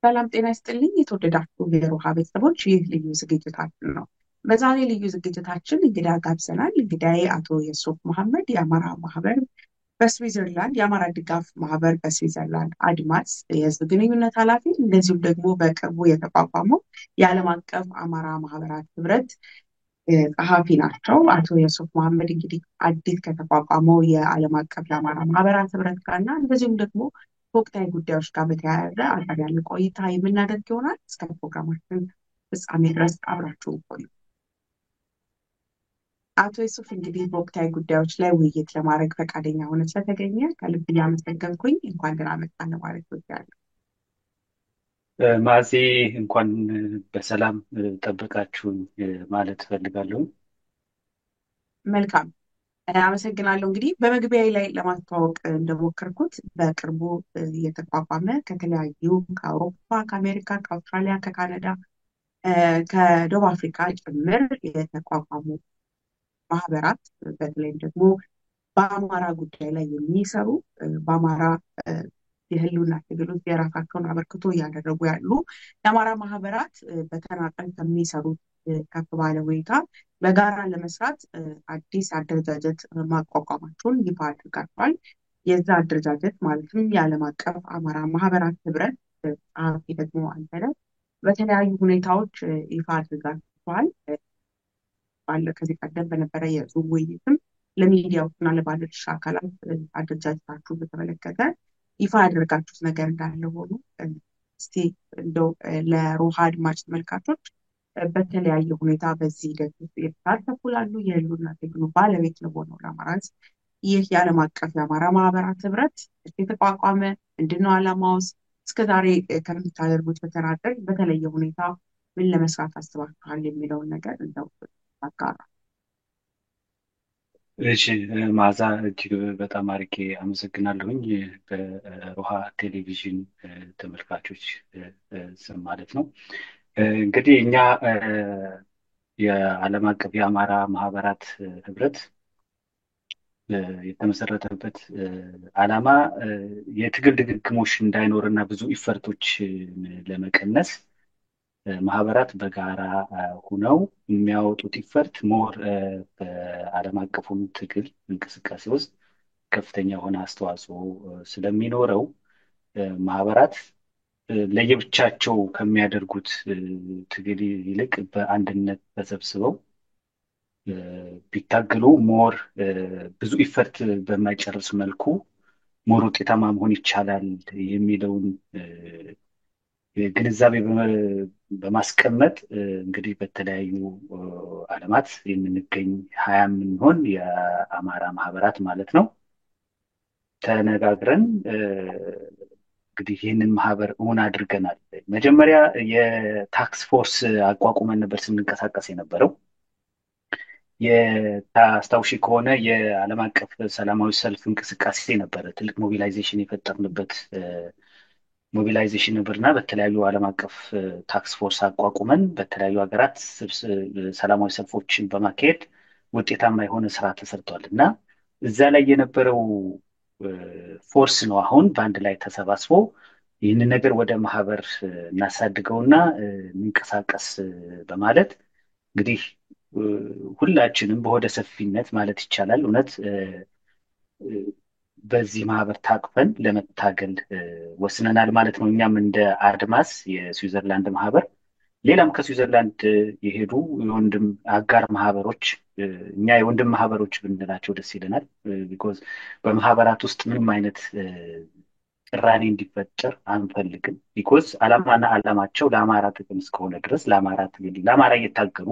ሰላም ጤና ይስጥልኝ የተወደዳችሁ የሮሃ ቤተሰቦች፣ ይህ ልዩ ዝግጅታችን ነው። በዛሬ ልዩ ዝግጅታችን እንግዳ ጋብዘናል። እንግዳዬ አቶ የሱፍ መሐመድ የአማራ ማህበር በስዊዘርላንድ የአማራ ድጋፍ ማህበር በስዊዘርላንድ አድማስ የህዝብ ግንኙነት ኃላፊ፣ እንደዚሁም ደግሞ በቅርቡ የተቋቋመው የዓለም አቀፍ አማራ ማህበራት ህብረት ጸሐፊ ናቸው። አቶ የሱፍ መሐመድ እንግዲህ አዲስ ከተቋቋመው የዓለም አቀፍ የአማራ ማህበራት ህብረት ጋርና እንደዚሁም ደግሞ ከወቅታዊ ጉዳዮች ጋር በተያያዘ አጠር ያለ ቆይታ የምናደርግ ይሆናል። እስከ ፕሮግራማችን ፍጻሜ ድረስ አብራችሁ ቆዩ። አቶ የሱፍ እንግዲህ በወቅታዊ ጉዳዮች ላይ ውይይት ለማድረግ ፈቃደኛ ሆነ ስለተገኘ ከልብ እያመሰገንኩኝ እንኳን ደህና መጣህ ለማለት እወዳለሁ። ማዜ እንኳን በሰላም ጠበቃችሁኝ ማለት እፈልጋለሁ። መልካም አመሰግናለሁ። እንግዲህ በመግቢያ ላይ ለማስተዋወቅ እንደሞከርኩት በቅርቡ የተቋቋመ ከተለያዩ ከአውሮፓ፣ ከአሜሪካ፣ ከአውስትራሊያ፣ ከካናዳ፣ ከደቡብ አፍሪካ ጭምር የተቋቋሙ ማህበራት በተለይም ደግሞ በአማራ ጉዳይ ላይ የሚሰሩ በአማራ የህልውና ትግል ውስጥ የራሳቸውን አበርክቶ እያደረጉ ያሉ የአማራ ማህበራት በተናጠል ከሚሰሩት ከፍ ባለ ሁኔታ በጋራ ለመስራት አዲስ አደረጃጀት ማቋቋማቸውን ይፋ አድርጋቸዋል። የዛ አደረጃጀት ማለትም የዓለም አቀፍ አማራ ማህበራት ህብረት ጸሐፊ ደግሞ አንተነህ በተለያዩ ሁኔታዎች ይፋ አድርጋቸዋል። ከዚህ ቀደም በነበረ የዙም ውይይትም ለሚዲያዎችና ለባለድርሻ አካላት አደረጃጀታችሁን በተመለከተ ይፋ ያደረጋችሁት ነገር እንዳለ ሆኖ እስቲ እንደው ለሮሃ አድማጭ ተመልካቾች በተለያየ ሁኔታ በዚህ ሂደት ውስጥ የተሳተፉ ላሉ የህልውና ትግሉ ባለቤት ለሆነው ለአማራ ህዝብ ይህ የዓለም አቀፍ የአማራ ማህበራት ህብረት የተቋቋመ ምንድነው ዓላማውስ? እስከዛሬ ከምታደርጉት በተናጠል በተለየ ሁኔታ ምን ለመስራት አስባችኋል የሚለውን ነገር እንደው አጋራ። እሺ ማዛ እጅግ በጣም አድርጌ አመሰግናለሁኝ። በሮሃ ቴሌቪዥን ተመልካቾች ስም ማለት ነው። እንግዲህ እኛ የዓለም አቀፍ የአማራ ማህበራት ህብረት የተመሰረተበት ዓላማ የትግል ድግግሞሽ እንዳይኖርና ብዙ ኢፈርቶች ለመቀነስ ማህበራት በጋራ ሁነው የሚያወጡት ኢፈርት ሞር በዓለም አቀፉም ትግል እንቅስቃሴ ውስጥ ከፍተኛ የሆነ አስተዋጽኦ ስለሚኖረው ማህበራት ለየብቻቸው ከሚያደርጉት ትግል ይልቅ በአንድነት ተሰብስበው ቢታገሉ ሞር ብዙ ኢፈርት በማይጨርስ መልኩ ሞር ውጤታማ መሆን ይቻላል የሚለውን ግንዛቤ በማስቀመጥ እንግዲህ በተለያዩ ዓለማት የምንገኝ 20 የምንሆን የአማራ ማህበራት ማለት ነው ተነጋግረን እንግዲህ ይህንን ማህበር እውን አድርገናል። መጀመሪያ የታክስ ፎርስ አቋቁመን ነበር ስንንቀሳቀስ የነበረው። የታስታውሺ ከሆነ የዓለም አቀፍ ሰላማዊ ሰልፍ እንቅስቃሴ ነበረ። ትልቅ ሞቢላይዜሽን የፈጠርንበት ሞቢላይዜሽን ነበርና በተለያዩ ዓለም አቀፍ ታክስ ፎርስ አቋቁመን በተለያዩ ሀገራት ሰላማዊ ሰልፎችን በማካሄድ ውጤታማ የሆነ ስራ ተሰርቷል እና እዛ ላይ የነበረው ፎርስ ነው አሁን በአንድ ላይ ተሰባስቦ ይህንን ነገር ወደ ማህበር እናሳድገውና እንንቀሳቀስ በማለት እንግዲህ ሁላችንም በሆደ ሰፊነት ማለት ይቻላል እውነት በዚህ ማህበር ታቅፈን ለመታገል ወስነናል ማለት ነው። እኛም እንደ አድማስ የስዊዘርላንድ ማህበር ሌላም ከስዊዘርላንድ የሄዱ የወንድም አጋር ማህበሮች እኛ የወንድም ማህበሮች ብንላቸው ደስ ይለናል። ቢኮዝ በማህበራት ውስጥ ምንም አይነት ቅራኔ እንዲፈጠር አንፈልግም። ቢኮዝ አላማና አላማቸው ለአማራ ጥቅም እስከሆነ ድረስ ለአማራ እየታገሉ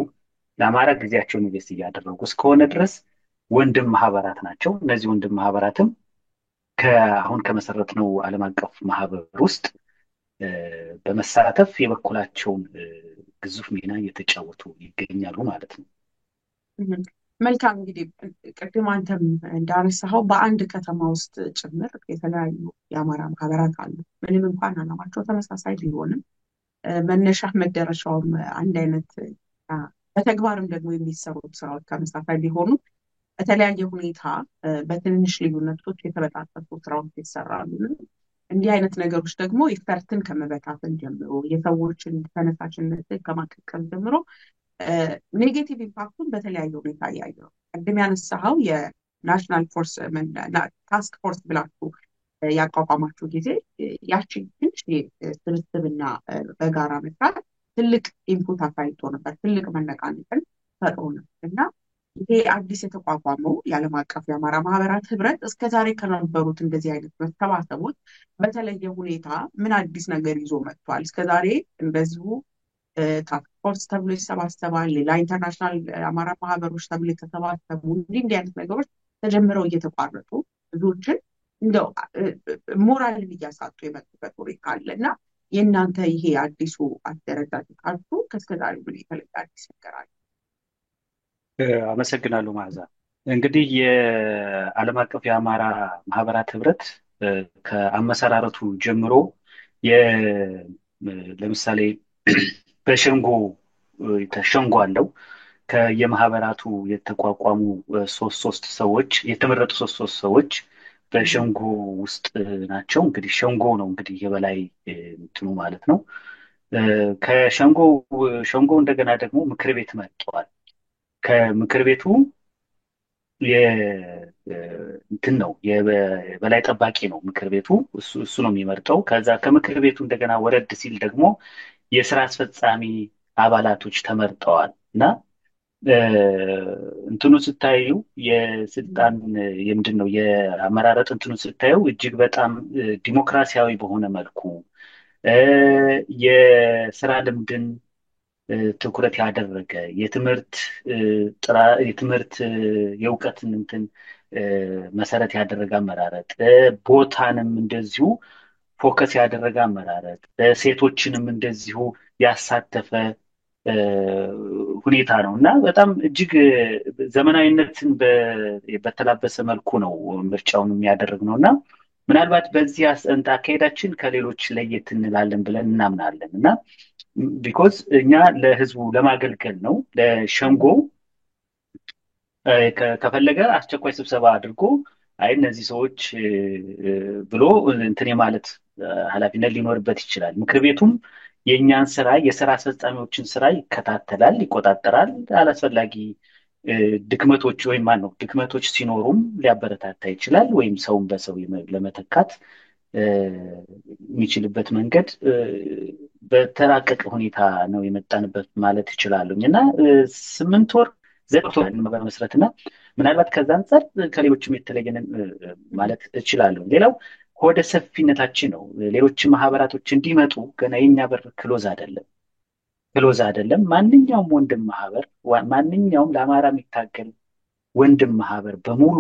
ለአማራ ጊዜያቸውን ኢንቨስት እያደረጉ እስከሆነ ድረስ ወንድም ማህበራት ናቸው። እነዚህ ወንድም ማህበራትም አሁን ከመሰረትነው ዓለም አቀፍ ማህበር ውስጥ በመሳተፍ የበኩላቸውን ግዙፍ ሚና እየተጫወቱ ይገኛሉ ማለት ነው። መልካም። እንግዲህ ቅድም አንተም እንዳነሳኸው በአንድ ከተማ ውስጥ ጭምር የተለያዩ የአማራ ማህበራት አሉ። ምንም እንኳን ዓላማቸው ተመሳሳይ ቢሆንም መነሻ መደረሻውም አንድ አይነት በተግባርም ደግሞ የሚሰሩት ስራዎች ተመሳሳይ ቢሆኑ በተለያየ ሁኔታ በትንንሽ ልዩነቶች የተበጣጠሱ ስራዎች ይሰራሉ። እንዲህ አይነት ነገሮች ደግሞ ኢፈርትን ከመበታተን ጀምሮ የሰዎችን ተነሳሽነትን ከማቀዝቀዝ ጀምሮ ኔጌቲቭ ኢምፓክቱን በተለያየ ሁኔታ እያየው ቅድም ያነሳኸው የናሽናል ፎርስ ታስክ ፎርስ ብላችሁ ያቋቋማችሁ ጊዜ ያቺ ትንሽ ስብስብና በጋራ መስራት ትልቅ ኢንፑት አሳይቶ ነበር፣ ትልቅ መነቃነቅን ፈጥሮ ነበር እና ይሄ አዲስ የተቋቋመው የዓለም አቀፍ የአማራ ማህበራት ህብረት እስከዛሬ ከነበሩት እንደዚህ አይነት መሰባሰቦች በተለየ ሁኔታ ምን አዲስ ነገር ይዞ መጥቷል? እስከዛሬ እንደዚሁ ታስክ ፎርስ ተብሎ ይሰባሰባል፣ ሌላ ኢንተርናሽናል አማራ ማህበሮች ተብሎ የተሰባሰቡ እንዲህ አይነት ነገሮች ተጀምረው እየተቋረጡ ብዙዎችን እንደው ሞራልን እያሳጡ የመጡበት ሁኔታ አለ እና የእናንተ ይሄ አዲሱ አደረጃጀታችሁ ከእስከዛሬ ምን የተለየ አዲስ ነገር አለ? አመሰግናለሁ መዓዛ። እንግዲህ የዓለም አቀፍ የአማራ ማህበራት ህብረት ከአመሰራረቱ ጀምሮ ለምሳሌ በሸንጎ ሸንጎ አለው። ከየማህበራቱ የተቋቋሙ ሶስት ሰዎች የተመረጡ ሶስት ሰዎች በሸንጎ ውስጥ ናቸው። እንግዲህ ሸንጎ ነው እንግዲህ የበላይ እንትኑ ማለት ነው። ሸንጎ እንደገና ደግሞ ምክር ቤት መጥተዋል። ከምክር ቤቱ እንትን ነው የበላይ ጠባቂ ነው ምክር ቤቱ፣ እሱ ነው የሚመርጠው። ከዛ ከምክር ቤቱ እንደገና ወረድ ሲል ደግሞ የስራ አስፈጻሚ አባላቶች ተመርጠዋል እና እንትኑ ስታዩ የስልጣን የምንድን ነው የአመራረጥ እንትኑ ስታዩ እጅግ በጣም ዲሞክራሲያዊ በሆነ መልኩ የስራ ልምድን ትኩረት ያደረገ የትምህርት የእውቀትን እንትን መሰረት ያደረገ አመራረጥ፣ ቦታንም እንደዚሁ ፎከስ ያደረገ አመራረጥ፣ ሴቶችንም እንደዚሁ ያሳተፈ ሁኔታ ነው እና በጣም እጅግ ዘመናዊነትን በተላበሰ መልኩ ነው ምርጫውን የሚያደርግ ነው እና ምናልባት በዚህ አካሄዳችን ከሌሎች ለየት እንላለን ብለን እናምናለን እና ቢኮዝ እኛ ለህዝቡ ለማገልገል ነው። ለሸንጎ ከፈለገ አስቸኳይ ስብሰባ አድርጎ አይ እነዚህ ሰዎች ብሎ እንትን የማለት ኃላፊነት ሊኖርበት ይችላል። ምክር ቤቱም የእኛን ስራ የስራ አስፈጻሚዎችን ስራ ይከታተላል፣ ይቆጣጠራል። አላስፈላጊ ድክመቶች ወይም ድክመቶች ሲኖሩም ሊያበረታታ ይችላል፣ ወይም ሰውን በሰው ለመተካት የሚችልበት መንገድ በተራቀቀ ሁኔታ ነው የመጣንበት ማለት ይችላሉኝ እና 8 ወር በመስረት እና ምናልባት ከዛ አንጻር ከሌሎችም የተለየንን ማለት እችላለሁ። ሌላው ወደ ሰፊነታችን ነው። ሌሎች ማህበራቶች እንዲመጡ ገና የኛ በር ክሎዝ አይደለም። ማንኛውም ወንድም ማህበር ማንኛውም ለአማራ የሚታገል ወንድም ማህበር በሙሉ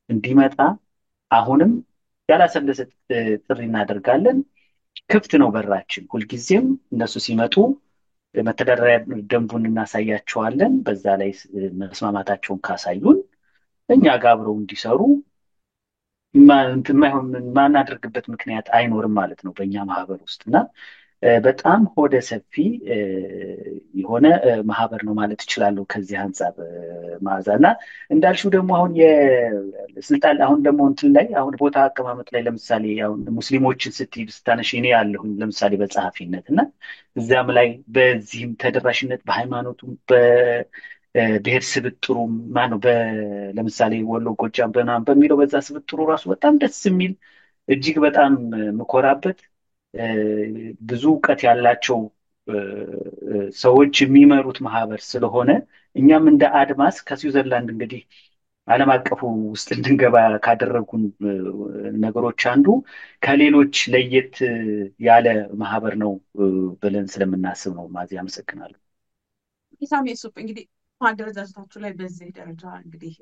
እንዲመጣ አሁንም ያላሰለሰ ጥሪ እናደርጋለን። ክፍት ነው በራችን ሁልጊዜም። እነሱ ሲመጡ መተዳደሪያ ደንቡን እናሳያቸዋለን። በዛ ላይ መስማማታቸውን ካሳዩን እኛ ጋር አብረው እንዲሰሩ ማናደርግበት ምክንያት አይኖርም ማለት ነው በእኛ ማህበር ውስጥ እና በጣም ሆደ ሰፊ የሆነ ማህበር ነው ማለት እችላለሁ። ከዚህ አንጻር መዓዛ እና እንዳልሽው ደግሞ አሁን የስልጣን አሁን ደግሞ እንትን ላይ አሁን ቦታ አቀማመጥ ላይ ለምሳሌ አሁን ሙስሊሞችን ስታነሽ እኔ ያለሁኝ ለምሳሌ በጸሐፊነት እና እዚያም ላይ በዚህም ተደራሽነት በሃይማኖቱም በብሔር ስብጥሩም ማነው ለምሳሌ ወሎ ጎጃም በናም በሚለው በዛ ስብጥሩ ራሱ በጣም ደስ የሚል እጅግ በጣም ምኮራበት ብዙ እውቀት ያላቸው ሰዎች የሚመሩት ማህበር ስለሆነ እኛም እንደ አድማስ ከስዊዘርላንድ እንግዲህ ዓለም አቀፉ ውስጥ እንድንገባ ካደረጉን ነገሮች አንዱ ከሌሎች ለየት ያለ ማህበር ነው ብለን ስለምናስብ ነው። ማዚ አመሰግናለሁ። ኢሳም የሱፍ እንግዲህ አደረጃጀታችሁ ላይ በዚህ ደረጃ እንግዲህ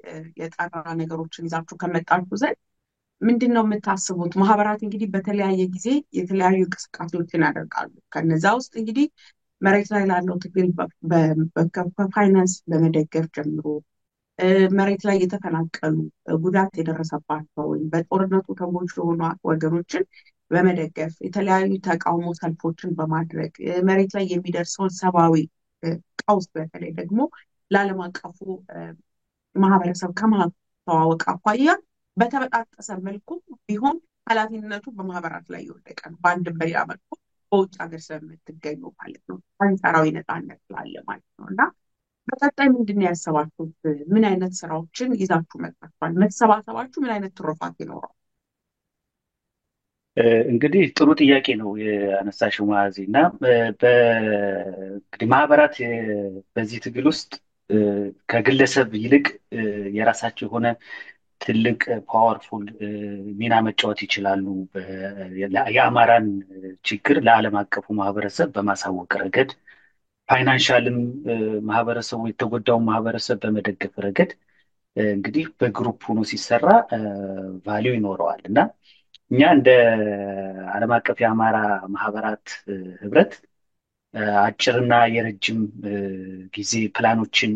የጠራ ነገሮችን ይዛችሁ ከመጣችሁ ዘንድ ምንድን ነው የምታስቡት? ማህበራት እንግዲህ በተለያየ ጊዜ የተለያዩ እንቅስቃሴዎችን ያደርጋሉ። ከነዛ ውስጥ እንግዲህ መሬት ላይ ላለው ትግል በፋይናንስ በመደገፍ ጀምሮ መሬት ላይ የተፈናቀሉ ጉዳት የደረሰባቸው ወይም በጦርነቱ ተጎጂ የሆኑ ወገኖችን በመደገፍ የተለያዩ ተቃውሞ ሰልፎችን በማድረግ መሬት ላይ የሚደርሰውን ሰብአዊ ቀውስ በተለይ ደግሞ ለዓለም አቀፉ ማህበረሰብ ከማስተዋወቅ አኳያ በተበጣጠሰ መልኩ ቢሆን ኃላፊነቱ በማህበራት ላይ የወደቀ ነው። በአንድም በሌላ መልኩ በውጭ ሀገር ስለምትገኙ ማለት ነው። አንጻራዊ ነፃነት ስላለ ማለት ነው። እና በቀጣይ ምንድን ነው ያሰባችሁት? ምን አይነት ስራዎችን ይዛችሁ መጥታችኋል? መሰባሰባችሁ ምን አይነት ትሩፋት ይኖረዋል? እንግዲህ ጥሩ ጥያቄ ነው የአነሳሽው መዓዚ እና እንግዲህ ማህበራት በዚህ ትግል ውስጥ ከግለሰብ ይልቅ የራሳቸው የሆነ ትልቅ ፓወርፉል ሚና መጫወት ይችላሉ። የአማራን ችግር ለዓለም አቀፉ ማህበረሰብ በማሳወቅ ረገድ፣ ፋይናንሻልም ማህበረሰቡ የተጎዳውን ማህበረሰብ በመደገፍ ረገድ እንግዲህ በግሩፕ ሆኖ ሲሰራ ቫሊዩ ይኖረዋል እና እኛ እንደ ዓለም አቀፍ የአማራ ማህበራት ህብረት አጭርና የረጅም ጊዜ ፕላኖችን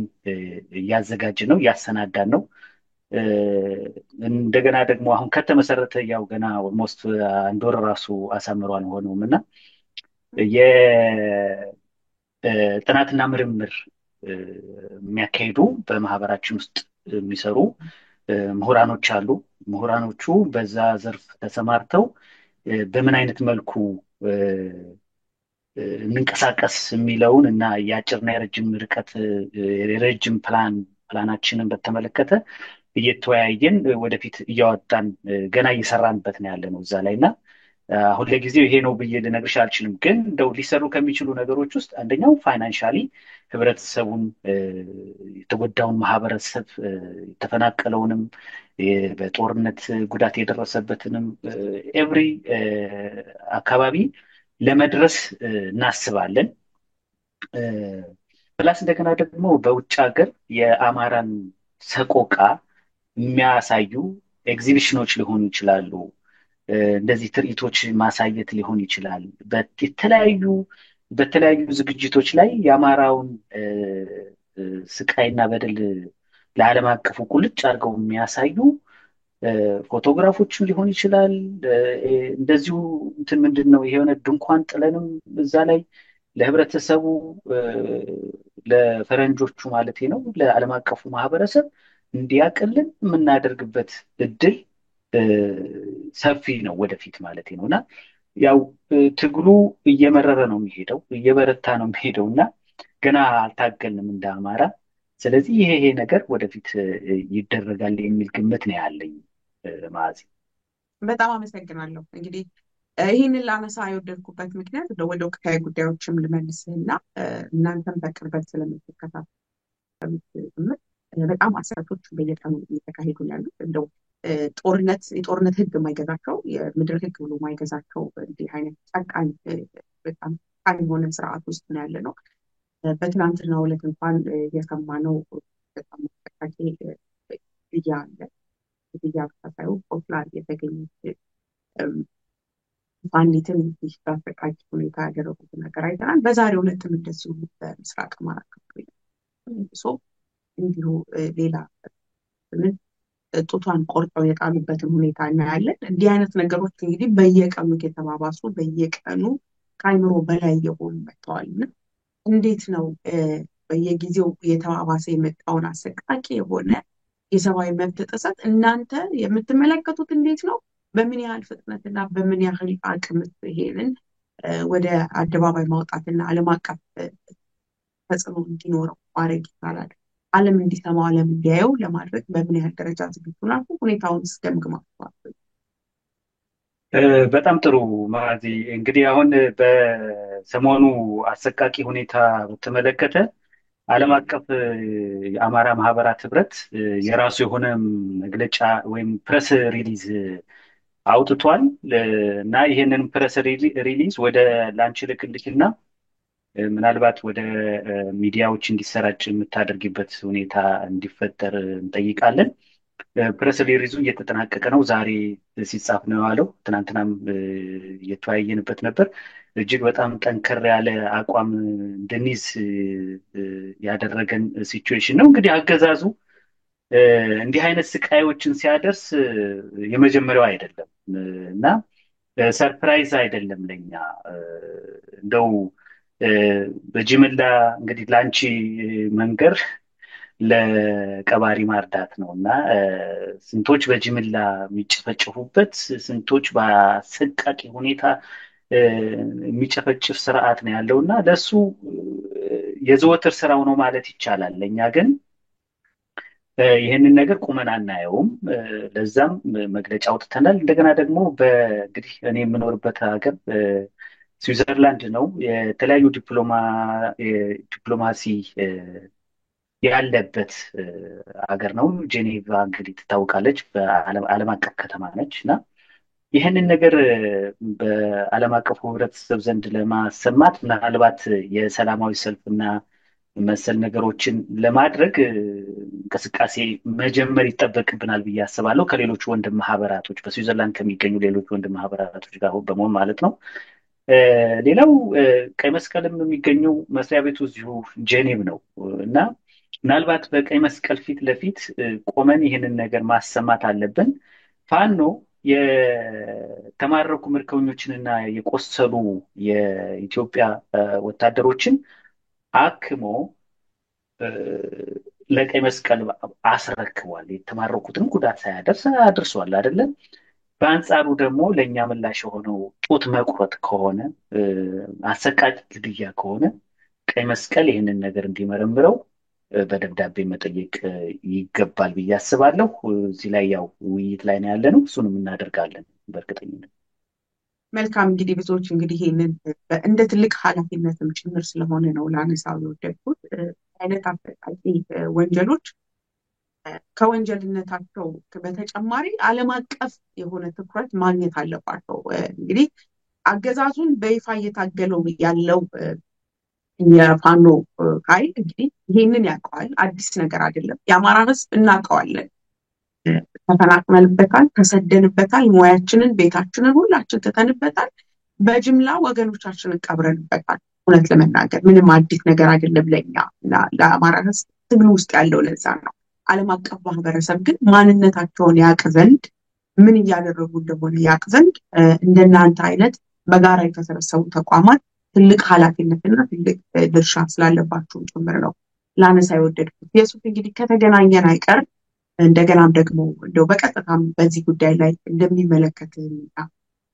እያዘጋጀ ነው፣ እያሰናዳን ነው። እንደገና ደግሞ አሁን ከተመሰረተ ያው ገና ኦልሞስት አንድ ወር ራሱ አሳምሮ አልሆነውም እና የጥናትና ምርምር የሚያካሂዱ በማህበራችን ውስጥ የሚሰሩ ምሁራኖች አሉ። ምሁራኖቹ በዛ ዘርፍ ተሰማርተው በምን አይነት መልኩ እንንቀሳቀስ የሚለውን እና የአጭርና የረጅም ርቀት የረጅም ፕላናችንን በተመለከተ እየተወያየን ወደፊት እያወጣን ገና እየሰራንበት ነው ያለ ነው እዛ ላይ እና አሁን ለጊዜው ይሄ ነው ብዬ ልነግርሽ አልችልም። ግን እንደው ሊሰሩ ከሚችሉ ነገሮች ውስጥ አንደኛው ፋይናንሻሊ ህብረተሰቡን የተጎዳውን ማህበረሰብ የተፈናቀለውንም በጦርነት ጉዳት የደረሰበትንም ኤቭሪ አካባቢ ለመድረስ እናስባለን። ፕላስ እንደገና ደግሞ በውጭ ሀገር የአማራን ሰቆቃ የሚያሳዩ ኤግዚቢሽኖች ሊሆኑ ይችላሉ። እንደዚህ ትርኢቶች ማሳየት ሊሆን ይችላል። በተለያዩ ዝግጅቶች ላይ የአማራውን ስቃይና በደል ለዓለም አቀፉ ቁልጭ አድርገው የሚያሳዩ ፎቶግራፎችን ሊሆን ይችላል። እንደዚሁ እንትን ምንድን ነው የሆነ ድንኳን ጥለንም እዛ ላይ ለህብረተሰቡ ለፈረንጆቹ ማለት ነው ለዓለም አቀፉ ማህበረሰብ እንዲያቅልን የምናደርግበት እድል ሰፊ ነው ወደፊት ማለት ነው እና ያው ትግሉ እየመረረ ነው የሚሄደው፣ እየበረታ ነው የሚሄደው እና ገና አልታገልንም እንደ አማራ። ስለዚህ ይሄ ነገር ወደፊት ይደረጋል የሚል ግምት ነው ያለኝ። ማዚ በጣም አመሰግናለሁ። እንግዲህ ይህንን ላነሳ የወደድኩበት ምክንያት ወደ ወቅታዊ ጉዳዮችም ልመልስህና እናንተም በቅርበት ስለምትከታተሉት ጭምር በጣም አሰቶች በየቀኑ እየተካሄዱ ነው ያሉት። እንደው የጦርነት ህግ የማይገዛቸው የምድር ህግ ብሎ የማይገዛቸው እንዲህ አይነት ጨካኝ በጣም ጨካኝ የሆነ ስርዓት ውስጥ ነው ያለ ነው። በትናንትናው ዕለት እንኳን የሰማነው በጣም አሰቃቂ ግድያ አለ። ግድያ ብቻ ሳይሆን ቆስላ የተገኘች አንዲትን እንዲህ በአሰቃቂ ሁኔታ ያደረጉትን ነገር አይተናል። በዛሬው ዕለትም እንደዚሁ በምስራቅ አማራ ክፍል እንዲሁ ሌላ ጡቷን ቆርጠው የጣሉበትን ሁኔታ እናያለን። እንዲህ አይነት ነገሮች እንግዲህ በየቀኑ እየተባባሱ በየቀኑ ከአይምሮ በላይ የሆኑ መጥተዋል እና እንዴት ነው በየጊዜው የተባባሰ የመጣውን አሰቃቂ የሆነ የሰብአዊ መብት ጥሰት እናንተ የምትመለከቱት? እንዴት ነው? በምን ያህል ፍጥነትና በምን ያህል አቅም ይሄንን ወደ አደባባይ ማውጣትና ዓለም አቀፍ ተጽዕኖ እንዲኖረው ማድረግ ይቻላል? ዓለም እንዲሰማው ዓለም እንዲያየው ለማድረግ በምን ያህል ደረጃ ዝግጁ ናችሁ? ሁኔታውን እስከምግማችኋል? በጣም ጥሩ ማዚ። እንግዲህ አሁን በሰሞኑ አሰቃቂ ሁኔታ በተመለከተ ዓለም አቀፍ የአማራ ማህበራት ህብረት የራሱ የሆነ መግለጫ ወይም ፕሬስ ሪሊዝ አውጥቷል እና ይህንን ፕሬስ ሪሊዝ ወደ ላንቺ ልክልክና ምናልባት ወደ ሚዲያዎች እንዲሰራጭ የምታደርጊበት ሁኔታ እንዲፈጠር እንጠይቃለን። ፕሬስ ሪሊዙ እየተጠናቀቀ ነው። ዛሬ ሲጻፍ ነው የዋለው። ትናንትናም እየተወያየንበት ነበር። እጅግ በጣም ጠንከር ያለ አቋም እንድንይዝ ያደረገን ሲቹዌሽን ነው። እንግዲህ አገዛዙ እንዲህ አይነት ስቃዮችን ሲያደርስ የመጀመሪያው አይደለም እና ሰርፕራይዝ አይደለም ለኛ። እንደው በጅምላ እንግዲህ ለአንቺ መንገር ለቀባሪ ማርዳት ነው እና ስንቶች በጅምላ የሚጨፈጨፉበት፣ ስንቶች በአሰቃቂ ሁኔታ የሚጨፈጭፍ ስርዓት ነው ያለው እና ለእሱ የዘወትር ስራው ነው ማለት ይቻላል። ለእኛ ግን ይህንን ነገር ቁመን አናየውም። ለዛም መግለጫ አውጥተናል። እንደገና ደግሞ በእንግዲህ እኔ የምኖርበት ሀገር ስዊዘርላንድ ነው። የተለያዩ ዲፕሎማሲ ያለበት ሀገር ነው። ጄኔቫ እንግዲህ ትታወቃለች፣ በዓለም አቀፍ ከተማ ነች እና ይህንን ነገር በዓለም አቀፉ ሕብረተሰብ ዘንድ ለማሰማት ምናልባት የሰላማዊ ሰልፍና መሰል ነገሮችን ለማድረግ እንቅስቃሴ መጀመር ይጠበቅብናል ብዬ አስባለሁ። ከሌሎች ወንድም ማህበራቶች በስዊዘርላንድ ከሚገኙ ሌሎች ወንድም ማህበራቶች ጋር በመሆን ማለት ነው። ሌላው ቀይ መስቀልም የሚገኘው መስሪያ ቤቱ እዚሁ ጄኔቭ ነው እና ምናልባት በቀይ መስቀል ፊት ለፊት ቆመን ይህንን ነገር ማሰማት አለብን። ፋኖ የተማረኩ ምርኮኞችንና የቆሰሉ የኢትዮጵያ ወታደሮችን አክሞ ለቀይ መስቀል አስረክቧል። የተማረኩትንም ጉዳት ሳያደርስ አድርሷል አይደለም። በአንጻሩ ደግሞ ለእኛ ምላሽ የሆነው ጡት መቁረጥ ከሆነ፣ አሰቃቂ ግድያ ከሆነ ቀይ መስቀል ይህንን ነገር እንዲመረምረው በደብዳቤ መጠየቅ ይገባል ብዬ አስባለሁ። እዚህ ላይ ያው ውይይት ላይ ነው ያለነው፣ እሱንም እናደርጋለን በእርግጠኝነት። መልካም እንግዲህ ብዙዎች እንግዲህ ይህንን እንደ ትልቅ ኃላፊነትም ጭምር ስለሆነ ነው ላነሳው የወደድኩት። አይነት አሰቃቂ ወንጀሎች ከወንጀልነታቸው በተጨማሪ ዓለም አቀፍ የሆነ ትኩረት ማግኘት አለባቸው። እንግዲህ አገዛዙን በይፋ እየታገለው ያለው የፋኖ ኃይል እንግዲህ ይህንን ያውቀዋል። አዲስ ነገር አይደለም። የአማራ ሕዝብ እናውቀዋለን። ተፈናቅለንበታል፣ ተሰደንበታል፣ ሙያችንን፣ ቤታችንን ሁላችን ትተንበታል። በጅምላ ወገኖቻችንን ቀብረንበታል። እውነት ለመናገር ምንም አዲስ ነገር አይደለም ለኛ ለአማራ ሕዝብ ትግል ውስጥ ያለው ለዛ ነው። ዓለም አቀፍ ማህበረሰብ ግን ማንነታቸውን ያውቅ ዘንድ ምን እያደረጉ እንደሆነ ያውቅ ዘንድ እንደናንተ አይነት በጋራ የተሰበሰቡ ተቋማት ትልቅ ኃላፊነትና ትልቅ ድርሻ ስላለባቸው ጭምር ነው ላነሳ የወደድኩት። የሱፍ እንግዲህ ከተገናኘን አይቀር እንደገናም ደግሞ እንደው በቀጥታም በዚህ ጉዳይ ላይ እንደሚመለከትና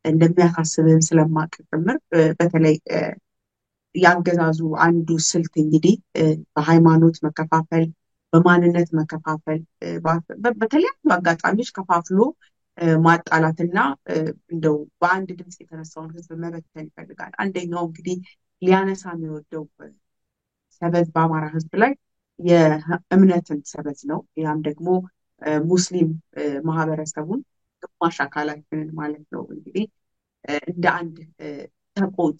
እንደሚያሳስብን ስለማቅ ጭምር በተለይ ያገዛዙ አንዱ ስልት እንግዲህ በሃይማኖት መከፋፈል፣ በማንነት መከፋፈል፣ በተለያዩ አጋጣሚዎች ከፋፍሎ ማጣላትና እንደው በአንድ ድምፅ የተነሳውን ህዝብ መበተን ይፈልጋል። አንደኛው እንግዲህ ሊያነሳ የሚወደው ሰበዝ በአማራ ህዝብ ላይ የእምነትን ሰበዝ ነው። ያም ደግሞ ሙስሊም ማህበረሰቡን ግማሽ አካላችንን ማለት ነው እንግዲህ እንደ አንድ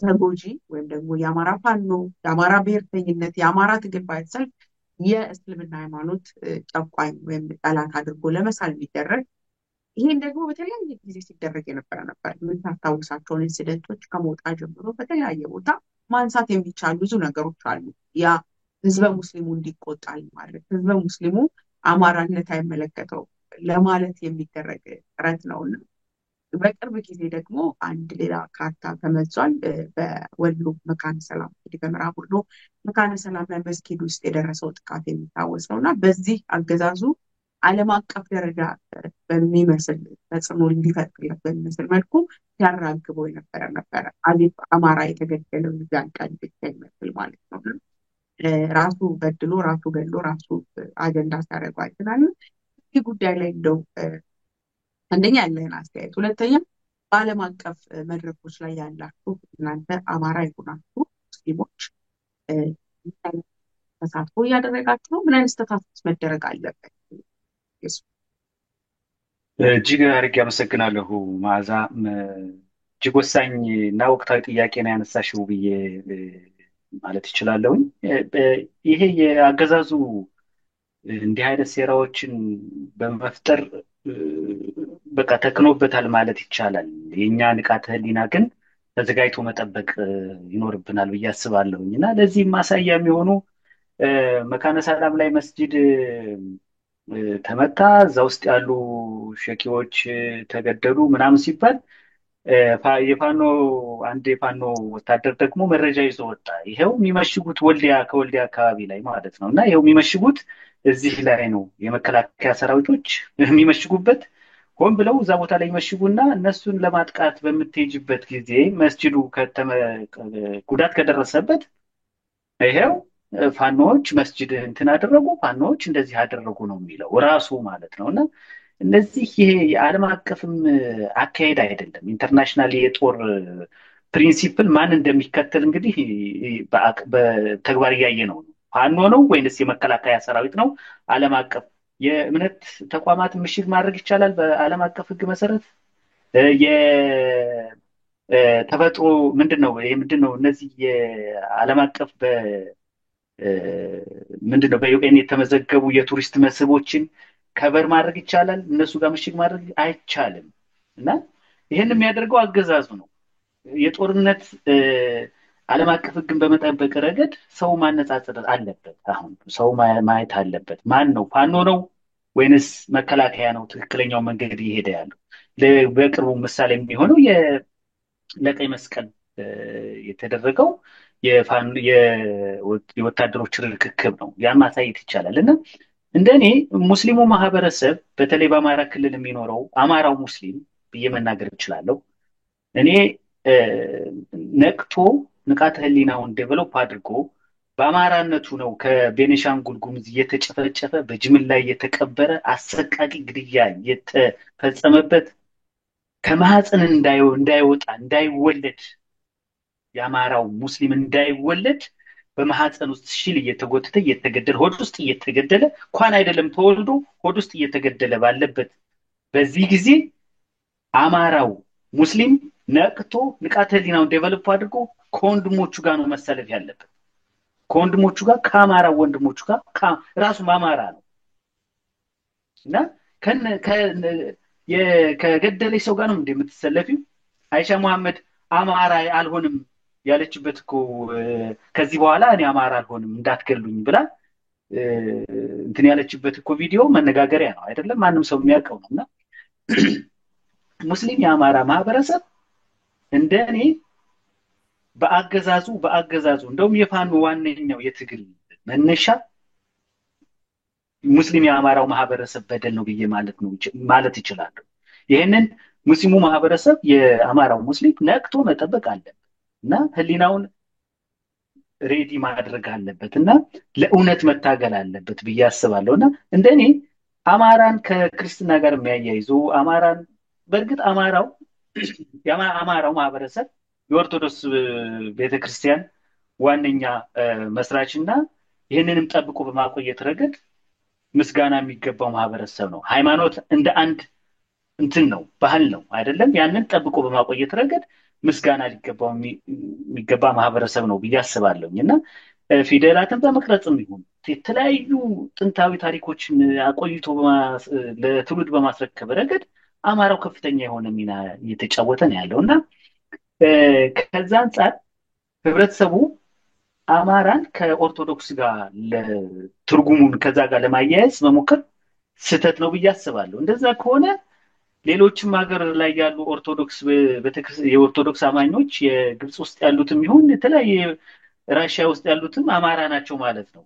ተጎጂ ወይም ደግሞ የአማራ ፋኖ፣ የአማራ ብሔርተኝነት፣ የአማራ ትግል ባይሰልፍ የእስልምና ሃይማኖት ጨቋኝ ወይም ጠላት አድርጎ ለመሳል የሚደረግ ይሄን ደግሞ በተለያየ ጊዜ ሲደረግ የነበረ ነበር። የምታስታውሳቸውን ኢንሲደንቶች ከሞጣ ጀምሮ በተለያየ ቦታ ማንሳት የሚቻሉ ብዙ ነገሮች አሉ። ያ ህዝበ ሙስሊሙ እንዲቆጣ ማለት ህዝበ ሙስሊሙ አማራነት አይመለከተው ለማለት የሚደረግ ጥረት ነውና በቅርብ ጊዜ ደግሞ አንድ ሌላ ካርታ ተመዟል። በወሎ መካነ ሰላም እንግዲህ በምዕራብ ወሎ መካነ ሰላም ላይ መስጊድ ውስጥ የደረሰው ጥቃት የሚታወስ ነው እና በዚህ አገዛዙ ዓለም አቀፍ ደረጃ በሚመስል ተጽዕኖ እንዲፈጥርለት በሚመስል መልኩ ሲያራግበው የነበረ ነበረ። አሊፍ አማራ የተገደለው ያን ቀን ብቻ ይመስል ማለት ነው። ራሱ በድሎ ራሱ ገሎ ራሱ አጀንዳ ሲያደርጉ አይተናል። ይህ ጉዳይ ላይ እንደው አንደኛ ያለህን አስተያየት፣ ሁለተኛ በዓለም አቀፍ መድረኮች ላይ ያላችሁ እናንተ አማራ የሆናችሁ ሙስሊሞች ተሳትፎ እያደረጋችሁ ነው? ምን አይነት ተሳትፎ መደረግ አለበት? እጅግ አድርጌ አመሰግናለሁ መዓዛ። እጅግ ወሳኝ እና ወቅታዊ ጥያቄ ነው ያነሳሽው ብዬ ማለት ይችላለሁኝ። ይሄ የአገዛዙ እንዲህ አይነት ሴራዎችን በመፍጠር በቃ ተክኖበታል ማለት ይቻላል። የእኛ ንቃተ ህሊና ግን ተዘጋጅቶ መጠበቅ ይኖርብናል ብዬ አስባለሁኝ እና ለዚህም ማሳያ የሚሆኑ መካነ ሰላም ላይ መስጂድ ተመታ፣ እዛ ውስጥ ያሉ ሸኪዎች ተገደሉ ምናምን ሲባል የፋኖ አንድ የፋኖ ወታደር ደግሞ መረጃ ይዞ ወጣ። ይሄው የሚመሽጉት ወልዲያ ከወልዲያ አካባቢ ላይ ማለት ነው እና ይሄው የሚመሽጉት እዚህ ላይ ነው የመከላከያ ሰራዊቶች የሚመሽጉበት። ሆን ብለው እዛ ቦታ ላይ ይመሽጉና እነሱን ለማጥቃት በምትሄጅበት ጊዜ መስጂዱ ጉዳት ከደረሰበት ይሄው ፋኖዎች መስጂድ እንትን አደረጉ፣ ፋኖዎች እንደዚህ አደረጉ ነው የሚለው ራሱ ማለት ነው። እና እነዚህ ይሄ የዓለም አቀፍም አካሄድ አይደለም። ኢንተርናሽናል የጦር ፕሪንሲፕል ማን እንደሚከተል እንግዲህ በተግባር እያየ ነው። ፋኖ ነው ወይንስ የመከላከያ ሰራዊት ነው? ዓለም አቀፍ የእምነት ተቋማት ምሽግ ማድረግ ይቻላል በዓለም አቀፍ ሕግ መሰረት። የተፈጥሮ ምንድን ነው ይሄ ምንድን ነው እነዚህ የዓለም አቀፍ ምንድን ነው በዩኤን የተመዘገቡ የቱሪስት መስህቦችን ከበር ማድረግ ይቻላል? እነሱ ጋር ምሽግ ማድረግ አይቻልም። እና ይህን የሚያደርገው አገዛዙ ነው። የጦርነት ዓለም አቀፍ ሕግን በመጠበቅ ረገድ ሰው ማነጻጸር አለበት። አሁን ሰው ማየት አለበት። ማን ነው ፋኖ ነው ወይንስ መከላከያ ነው ትክክለኛው መንገድ እየሄደ ያለው? በቅርቡ ምሳሌ የሚሆነው ለቀይ መስቀል የተደረገው የወታደሮች ርክክብ ነው። ያን ማሳየት ይቻላል። እና እንደኔ ሙስሊሙ ማህበረሰብ በተለይ በአማራ ክልል የሚኖረው አማራው ሙስሊም ብዬ መናገር እችላለሁ። እኔ ነቅቶ ንቃተ ህሊናውን ዴቨሎፕ አድርጎ በአማራነቱ ነው ከቤኒሻንጉል ጉሙዝ እየተጨፈጨፈ በጅምላ ላይ የተቀበረ አሰቃቂ ግድያ የተፈጸመበት ከማህፀን እንዳይወጣ እንዳይወለድ የአማራው ሙስሊም እንዳይወለድ በማህፀን ውስጥ ሽል እየተጎተተ እየተገደለ ሆድ ውስጥ እየተገደለ እንኳን አይደለም ተወልዶ ሆድ ውስጥ እየተገደለ ባለበት በዚህ ጊዜ አማራው ሙስሊም ነቅቶ ንቃተ ህሊናውን ዴቨሎፕ አድርጎ ከወንድሞቹ ጋር ነው መሰለፍ ያለበት። ከወንድሞቹ ጋር ከአማራው ወንድሞቹ ጋር ራሱም አማራ ነው እና ከገደለች ሰው ጋር ነው እንደምትሰለፊው። አይሻ መሐመድ አማራ አልሆንም ያለችበት እኮ ከዚህ በኋላ እኔ አማራ አልሆንም እንዳትገሉኝ ብላ እንትን ያለችበት እኮ ቪዲዮ መነጋገሪያ ነው አይደለም? ማንም ሰው የሚያውቀው ነው። እና ሙስሊም የአማራ ማህበረሰብ እንደኔ በአገዛዙ እንደውም የፋኖ ዋነኛው የትግል መነሻ ሙስሊም የአማራው ማህበረሰብ በደል ነው ብዬ ማለት ይችላለሁ። ይህንን ሙስሊሙ ማህበረሰብ የአማራው ሙስሊም ነቅቶ መጠበቅ አለበት እና ህሊናውን ሬዲ ማድረግ አለበት እና ለእውነት መታገል አለበት ብዬ አስባለሁ። እና እንደኔ አማራን ከክርስትና ጋር የሚያያይዙ አማራን በእርግጥ አማራው ማህበረሰብ የኦርቶዶክስ ቤተክርስቲያን ዋነኛ መስራች እና ይህንንም ጠብቆ በማቆየት ረገድ ምስጋና የሚገባው ማህበረሰብ ነው። ሃይማኖት እንደ አንድ እንትን ነው፣ ባህል ነው አይደለም? ያንን ጠብቆ በማቆየት ረገድ ምስጋና ሊገባው የሚገባ ማህበረሰብ ነው ብዬ አስባለሁኝ። እና ፊደላትን በመቅረጽም ይሁን የተለያዩ ጥንታዊ ታሪኮችን አቆይቶ ለትውልድ በማስረከብ ረገድ አማራው ከፍተኛ የሆነ ሚና እየተጫወተ ነው ያለው እና ከዛ አንጻር ህብረተሰቡ አማራን ከኦርቶዶክስ ጋር ትርጉሙን ከዛ ጋር ለማያያዝ መሞከር ስህተት ነው ብዬ አስባለሁ። እንደዛ ከሆነ ሌሎችም ሀገር ላይ ያሉ የኦርቶዶክስ አማኞች የግብፅ ውስጥ ያሉትም ይሁን የተለያየ ራሽያ ውስጥ ያሉትም አማራ ናቸው ማለት ነው።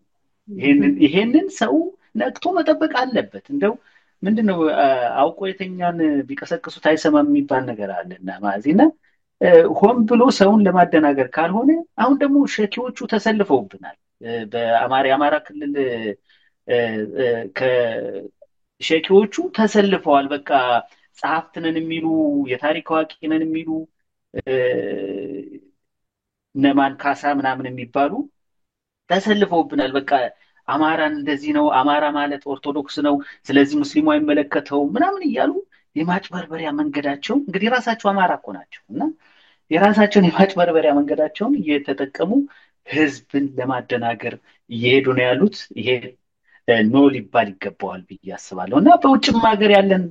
ይሄንን ሰው ነቅቶ መጠበቅ አለበት። እንደው ምንድነው አውቆ የተኛን ቢቀሰቅሱት አይሰማም የሚባል ነገር አለና ማዚና ሆን ብሎ ሰውን ለማደናገር ካልሆነ አሁን ደግሞ ሸኪዎቹ ተሰልፈውብናል። የአማራ ክልል ሸኪዎቹ ተሰልፈዋል። በቃ ጸሐፍት ነን የሚሉ የታሪክ አዋቂ ነን የሚሉ ነማን ካሳ ምናምን የሚባሉ ተሰልፈውብናል። በቃ አማራን እንደዚህ ነው፣ አማራ ማለት ኦርቶዶክስ ነው፣ ስለዚህ ሙስሊሙ አይመለከተው ምናምን እያሉ የማጭበርበሪያ መንገዳቸው እንግዲህ ራሳቸው አማራ እኮ ናቸው እና የራሳቸውን የማጭበርበሪያ መንገዳቸውን እየተጠቀሙ ህዝብን ለማደናገር እየሄዱ ነው ያሉት። ይሄ ኖ ሊባል ይገባዋል ብዬ አስባለሁ። እና በውጭም ሀገር ያለን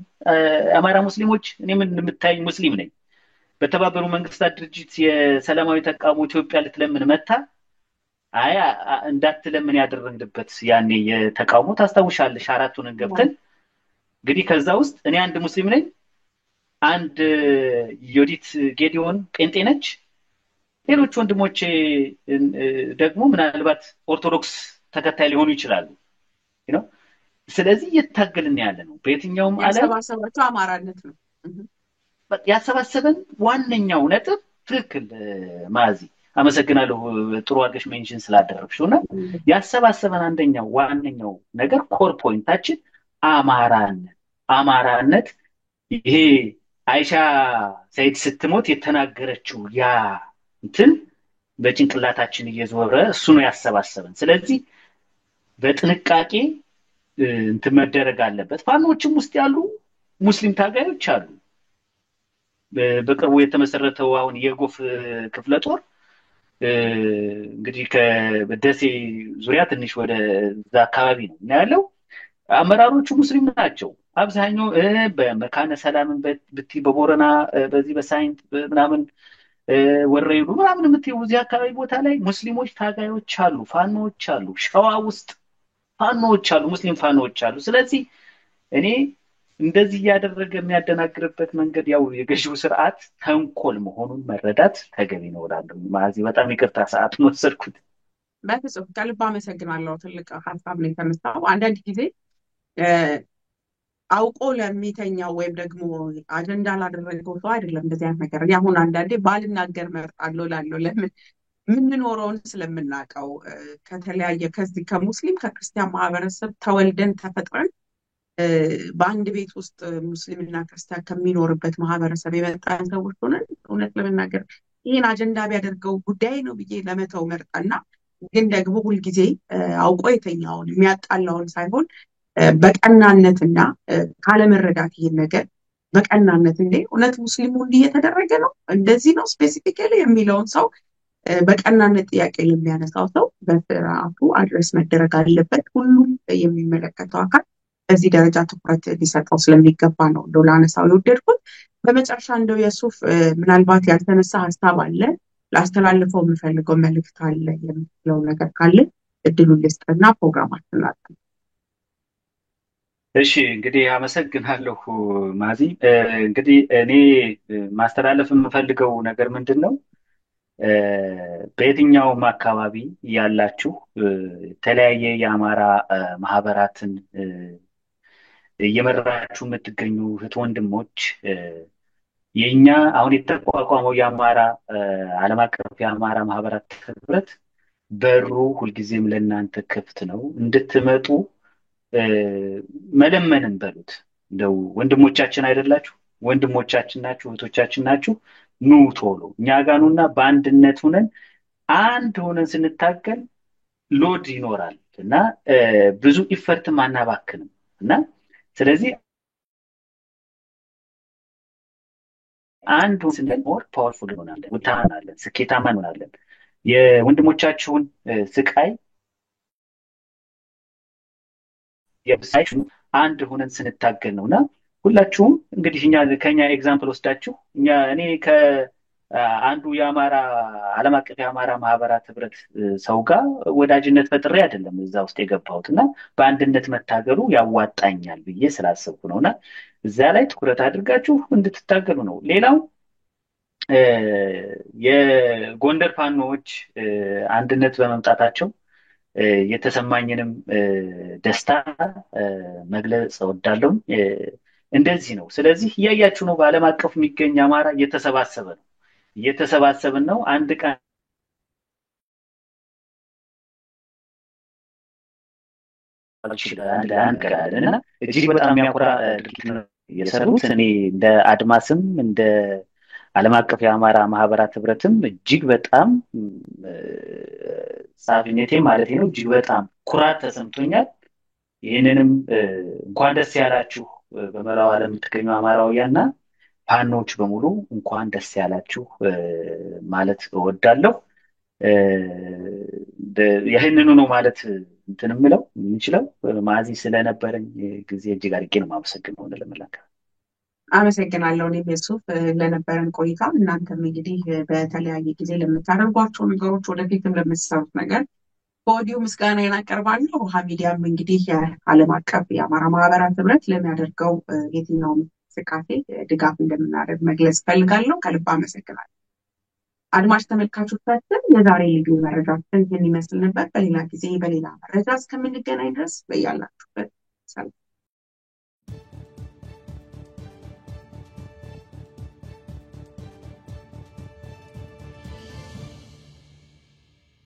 አማራ ሙስሊሞች እኔ የምታይ ሙስሊም ነኝ። በተባበሩ መንግስታት ድርጅት የሰላማዊ ተቃውሞ ኢትዮጵያ ልትለምን መታ እንዳትለምን ያደረግንበት ያኔ የተቃውሞ ታስታውሻለሽ? 4ቱን ገብተን እንግዲህ ከዛ ውስጥ እኔ አንድ ሙስሊም ነኝ፣ አንድ ዮዲት ጌዲዮን ጴንጤ ነች፣ ሌሎች ወንድሞቼ ደግሞ ምናልባት ኦርቶዶክስ ተከታይ ሊሆኑ ይችላሉ ነው። ስለዚህ እየታገልን ያለ ነው በየትኛውም ዓለም ያሰባሰባቸው አማራነት ነው። ያሰባሰበን ዋነኛው ነጥብ ትክክል ማዚ አመሰግናለሁ። ጥሩ አድርገሽ ሜንሽን ስላደረግሽው እና ያሰባሰበን አንደኛው ዋነኛው ነገር ኮር ፖይንታችን አማራነት ይሄ አይሻ ሰይድ ስትሞት የተናገረችው ያ እንትን በጭንቅላታችን እየዞረ እሱ ነው ያሰባሰበን። ስለዚህ በጥንቃቄ እንትን መደረግ አለበት። ፋኖችም ውስጥ ያሉ ሙስሊም ታጋዮች አሉ። በቅርቡ የተመሰረተው አሁን የጎፍ ክፍለ ጦር እንግዲህ ከደሴ ዙሪያ ትንሽ ወደ እዛ አካባቢ ነው እና ያለው አመራሮቹ ሙስሊም ናቸው አብዛኛው። በመካነ ሰላምን በቦረና በዚህ በሳይንት ምናምን ወረይሉ ምናምን የምትይው እዚህ አካባቢ ቦታ ላይ ሙስሊሞች ታጋዮች አሉ፣ ፋኖዎች አሉ። ሸዋ ውስጥ ፋኖዎች አሉ፣ ሙስሊም ፋኖዎች አሉ። ስለዚህ እኔ እንደዚህ እያደረገ የሚያደናግርበት መንገድ ያው የገዢው ስርዓት ተንኮል መሆኑን መረዳት ተገቢ ነው እላለሁ። ማዚ በጣም ይቅርታ ሰዓቱን ወሰድኩት። በፍጹም ከልብ አመሰግናለሁ። ትልቅ ሀሳብ ነው የተነሳው። አንዳንድ ጊዜ አውቆ ለሚተኛው ወይም ደግሞ አጀንዳ ላደረገው ሰው አይደለም እንደዚህ አይነት ነገር። እኔ አሁን አንዳንዴ ባልናገር እመርጣለሁ እላለሁ። ለምን የምንኖረውን ስለምናውቀው ከተለያየ ከዚህ ከሙስሊም ከክርስቲያን ማህበረሰብ ተወልደን ተፈጥረን በአንድ ቤት ውስጥ ሙስሊምና ክርስቲያን ከሚኖርበት ማህበረሰብ የመጣን ሰዎች ሆነን እውነት ለመናገር ይህን አጀንዳ ቢያደርገው ጉዳይ ነው ብዬ ለመተው መርጣና ግን ደግሞ ሁልጊዜ አውቆ የተኛውን የሚያጣላውን ሳይሆን በቀናነትና ካለመረዳት ይህን ነገር በቀናነት እንዴ እውነት ሙስሊሙ እንዲህ እየተደረገ ነው እንደዚህ ነው ስፔሲፊካሊ የሚለውን ሰው በቀናነት ጥያቄ ለሚያነሳው ሰው በስርዓቱ አድረስ መደረግ አለበት። ሁሉም የሚመለከተው አካል በዚህ ደረጃ ትኩረት ሊሰጠው ስለሚገባ ነው እንደው ላነሳው የወደድኩት። በመጨረሻ እንደው የሱፍ ምናልባት ያልተነሳ ሀሳብ አለ ላስተላልፈው የምፈልገው መልእክት አለ የምትለው ነገር ካለ እድሉን ልስጥና ፕሮግራማችን ላጠናቅ። እሺ እንግዲህ አመሰግናለሁ ማዚ። እንግዲህ እኔ ማስተላለፍ የምፈልገው ነገር ምንድን ነው፣ በየትኛውም አካባቢ ያላችሁ የተለያየ የአማራ ማህበራትን እየመራችሁ የምትገኙ እህት ወንድሞች፣ የኛ አሁን የተቋቋመው የአማራ ዓለም አቀፍ የአማራ ማህበራት ህብረት በሩ ሁልጊዜም ለእናንተ ክፍት ነው። እንድትመጡ መለመንን በሉት። እንደው ወንድሞቻችን አይደላችሁ? ወንድሞቻችን ናችሁ፣ እህቶቻችን ናችሁ። ኑ ቶሎ እኛ ጋር ኑና በአንድነት ሆነን አንድ ሆነን ስንታገል ሎድ ይኖራል እና ብዙ ኢፈርትም አናባክንም እና ስለዚህ አንድ ስንል ሞር ፓወርፉል እንሆናለን፣ ውጤታማለን፣ ስኬታማ እንሆናለን። የወንድሞቻችሁን ስቃይ የብሳችሁ አንድ ሆነን ስንታገል ነውና ሁላችሁም እንግዲህ ከኛ ኤግዛምፕል ወስዳችሁ እኔ ከአንዱ የአማራ ዓለም አቀፍ የአማራ ማህበራት ህብረት ሰው ጋር ወዳጅነት ፈጥሬ አይደለም እዛ ውስጥ የገባሁት እና በአንድነት መታገሉ ያዋጣኛል ብዬ ስላሰብኩ ነውና እዛ ላይ ትኩረት አድርጋችሁ እንድትታገሉ ነው። ሌላው የጎንደር ፋኖዎች አንድነት በመምጣታቸው የተሰማኝንም ደስታ መግለጽ እወዳለሁ። እንደዚህ ነው። ስለዚህ እያያችሁ ነው፣ በዓለም አቀፍ የሚገኝ አማራ እየተሰባሰብን ነው። አንድ ቀን አንቀራለን እና እጅግ በጣም የሚያኮራ ድርጊት ነው የሰሩት። እኔ እንደ አድማስም እንደ ዓለም አቀፍ የአማራ ማህበራት ህብረትም እጅግ በጣም ጻፊነቴ ማለት ነው እጅግ በጣም ኩራት ተሰምቶኛል። ይህንንም እንኳን ደስ ያላችሁ በመላው ዓለም የምትገኙ አማራውያንና ፋኖች በሙሉ እንኳን ደስ ያላችሁ ማለት እወዳለሁ። ይህንኑ ነው ማለት እንትን የምለው የምንችለው። ማዚ ስለነበረኝ ጊዜ እጅግ አድርጌ ነው የማመሰግነው። ለመላከ አመሰግናለሁ። እኔም የሱፍ ለነበረን ቆይታ እናንተም እንግዲህ በተለያየ ጊዜ ለምታደርጓቸው ነገሮች ወደፊትም ለምትሰሩት ነገር በኦዲዮ ምስጋናዬን አቀርባለሁ። ውሃ ሚዲያም እንግዲህ የዓለም አቀፍ የአማራ ማህበራት ህብረት ለሚያደርገው የትኛውም እንቅስቃሴ ድጋፍ እንደምናደርግ መግለጽ ፈልጋለሁ። ከልብ አመሰግናለሁ። አድማጭ ተመልካቾቻችን የዛሬ ልዩ መረጃችን ይህን ይመስል ነበር። በሌላ ጊዜ በሌላ መረጃ እስከምንገናኝ ድረስ በያላችሁበት ሰላም።